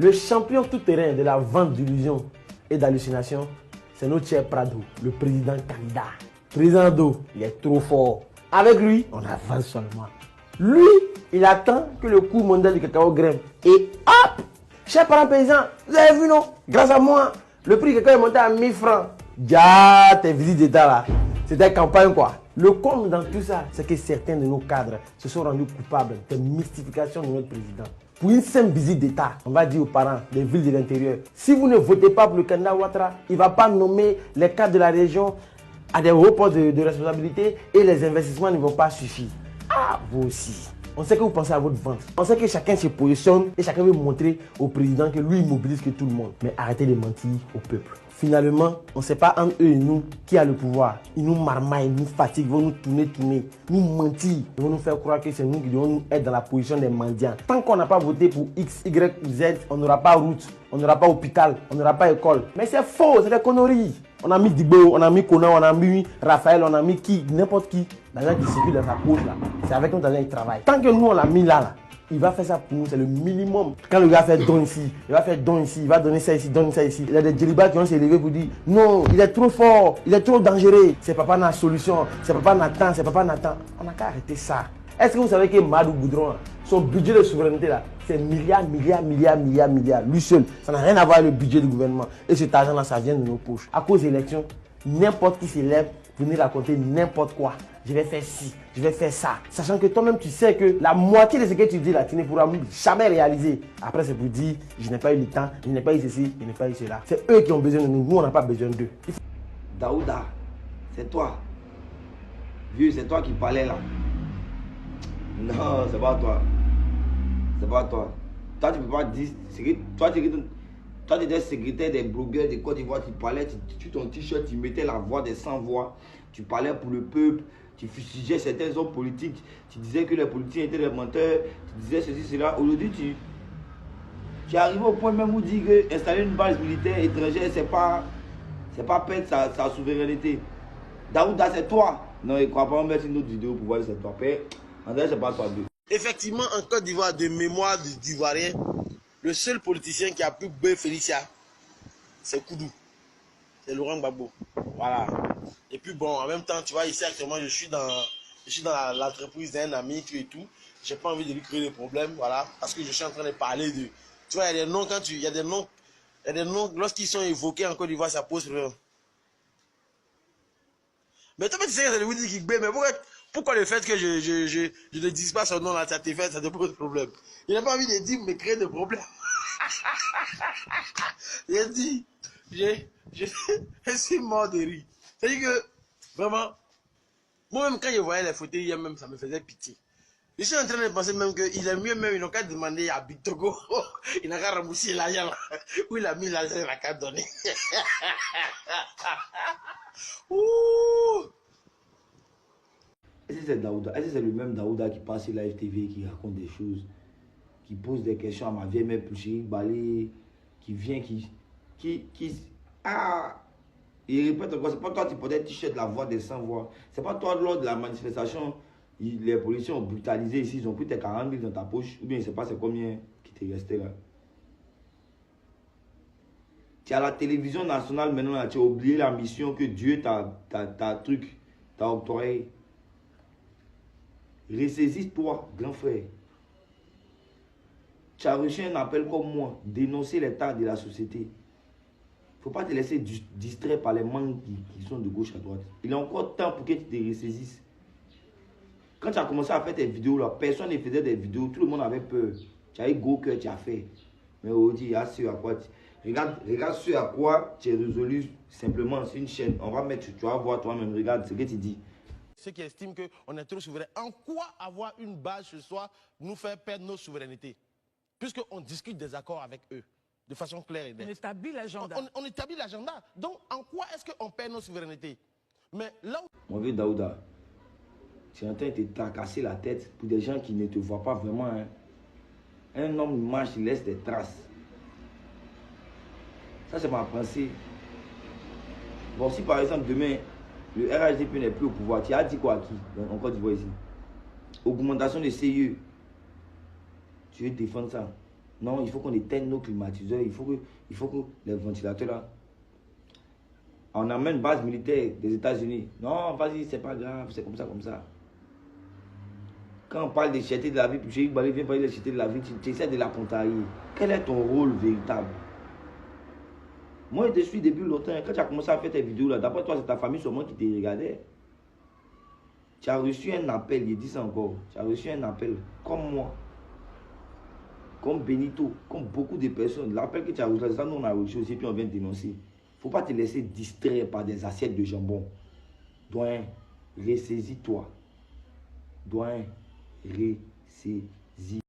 Le champion tout-terrain de la vente d'illusions et d'hallucinations, c'est notre cher Prado, le président candidat. Président Do, il est trop fort. Avec lui, on avance seulement. Lui, il attend que le cours mondial du cacao grimpe. Et hop! Chers parents paysans, vous avez vu non? Grâce à moi, le prix du cacao est monté à 1000 francs. Ya, tes visites d'État là, c'était campagne quoi. Le comble dans tout ça, c'est que certains de nos cadres se sont rendus coupables de mystification de notre président. Pour une simple visite d'État, on va dire aux parents des villes de l'intérieur, si vous ne votez pas pour le candidat Ouattara, il ne va pas nommer les cadres de la région à des hauts postes de responsabilité et les investissements ne vont pas suffire. Ah, vous aussi. On sait que vous pensez à votre vente. On sait que chacun se positionne et chacun veut montrer au président que lui, il mobilise que tout le monde. Mais arrêtez de mentir au peuple. Finalement, on ne sait pas entre eux et nous qui a le pouvoir. Ils nous marmaillent, ils nous fatiguent, ils vont nous tourner, nous mentir. Ils vont nous faire croire que c'est nous qui devons nous être dans la position des mendiants. Tant qu'on n'a pas voté pour X, Y, Z, on n'aura pas route, on n'aura pas hôpital, on n'aura pas école. Mais c'est faux, c'est des conneries. On a mis Digbo, on a mis Conan, on a mis Raphaël, on a mis qui, n'importe qui. L'argent qui circule dans sa poche là, c'est avec nous l'argent qui travaille. Tant que nous on l'a mis là, il va faire ça pour nous, c'est le minimum. Quand le gars fait don ici, il va faire don ici, il va donner ça ici, donner ça ici. Il y a des djellibas qui vont s'élever pour dire non, il est trop fort, il est trop dangereux. C'est papa n'a solution, c'est papa Nathan, c'est papa Nathan. On n'a qu'à arrêter ça. Est-ce que vous savez que Madou Goudron, son budget de souveraineté là, c'est milliards. Lui seul, ça n'a rien à voir avec le budget du gouvernement. Et cet argent là, ça vient de nos poches. À cause des élections, n'importe qui s'élève, venez raconter n'importe quoi. Je vais faire ci, je vais faire ça. Sachant que toi-même, tu sais que la moitié de ce que tu dis là, tu ne pourras jamais réaliser. Après, c'est pour dire, je n'ai pas eu le temps, je n'ai pas eu ceci, je n'ai pas eu cela. C'est eux qui ont besoin de nous. Nous, on n'a pas besoin d'eux. Daouda, c'est toi. Vieux, c'est toi qui parlais là. Non, c'est pas toi. C'est pas toi. Toi, tu peux pas dire. Toi, tu étais secrétaire des blogueurs de Côte d'Ivoire. Tu parlais, tu ton t-shirt, tu mettais la voix des sans-voix. Tu parlais pour le peuple. Tu fustigeais certains hommes politiques. Tu disais que les politiciens étaient des menteurs. Tu disais ceci, cela. Aujourd'hui, tu arrives au point même où dire que installer une base militaire étrangère, c'est pas perdre sa souveraineté. Daouda, c'est toi. Non, il ne croit pas, on mettre une autre vidéo pour voir si c'est toi. André, c'est pas toi. Effectivement, en Côte d'Ivoire, de mémoire d'Ivoirien, le seul politicien qui a pu bouer Félicia, c'est Koudou. C'est Laurent Gbagbo. Voilà. Et puis bon, en même temps, tu vois, ici actuellement, je suis dans l'entreprise d'un ami et tout. J'ai pas envie de lui créer des problèmes, voilà, parce que je suis en train de parler de. Tu vois, il y a des noms il y a des noms, lorsqu'ils sont évoqués en Côte d'Ivoire, ça pose problème. Mais toi, tu sais que c'est le Woody qui gbé, mais pourquoi le fait que je ne dise pas son nom là, ça te pose problème? Il n'a pas envie de dire, mais créer des problèmes. J'ai dit, je suis mort de rire. C'est-à-dire que, vraiment, moi-même, quand je voyais les photos hier même, ça me faisait pitié. Je suis en train de penser même qu'il est mieux même, il n'a qu'à demander à Big Togo, il n'a qu'à rembourser l'argent, où il a mis l'argent, il n'a qu'à donner. Ouh. Est-ce que c'est Daouda? Est-ce que c'est le même Daouda qui passe sur la FTV, qui raconte des choses, qui pose des questions à ma vieille mère Pouchéri Balé, qui vient, il répète encore, c'est pas toi qui portais t-shirt la voix des sans-voix. C'est pas toi lors de la manifestation, les policiers ont brutalisé ici, ils ont pris tes 40 000 dans ta poche, ou bien je sais pas c'est combien qui t'est resté là. Tu es à la télévision nationale maintenant, là, tu as oublié la mission que Dieu t'a octroyée. Ressaisis-toi, grand frère. Tu as reçu un appel comme moi, dénoncer l'état de la société. Il ne faut pas te laisser distraire par les manques qui sont de gauche à droite. Il est encore temps pour que tu te ressaisisses. Quand tu as commencé à faire tes vidéos, là, personne ne faisait des vidéos, tout le monde avait peur. Tu as eu gros cœur, tu as fait. Mais aujourd'hui, il y a ce à quoi regarde ce à quoi tu es résolu simplement. C'est une chaîne. On va mettre, tu vas voir toi-même, regarde ce que tu dis. Ceux qui estiment qu'on est trop souverain, en quoi avoir une base ce soir nous faire perdre nos souverainetés? Puisqu'on discute des accords avec eux, de façon claire et nette. On établit l'agenda. On établit l'agenda. Donc, en quoi est-ce qu'on perd nos souverainetés? Mais là où... Mon vieux Daouda, tu es en train de te casser la tête pour des gens qui ne te voient pas vraiment. Hein. Un homme marche, il laisse des traces. Ça, c'est ma pensée. Bon, si par exemple, demain, le RHDP n'est plus au pouvoir, tu as dit quoi à qui en Côte d'Ivoire ici? Augmentation de CIE. Tu veux défendre ça? Non, il faut qu'on éteigne nos climatiseurs. Il faut que les ventilateurs là. On amène une base militaire des États-Unis. Non, vas-y, c'est pas grave, c'est comme ça, comme ça. Quand on parle des chertés de la vie, puis Balé vient parler des chertés de la vie, tu essaies de la contrarier. Quel est ton rôle véritable? Moi, je te suis depuis longtemps. Quand tu as commencé à faire tes vidéos là, d'après toi, c'est ta famille seulement qui te regardait. Tu as reçu un appel, il dit ça encore. Tu as reçu un appel, comme moi, comme Benito, comme beaucoup de personnes. L'appel que tu as reçu, c'est ça, nous on a reçu aussi, puis on vient de dénoncer. Il ne faut pas te laisser distraire par des assiettes de jambon. Doyen, ressaisis-toi. Doyen, ressaisis.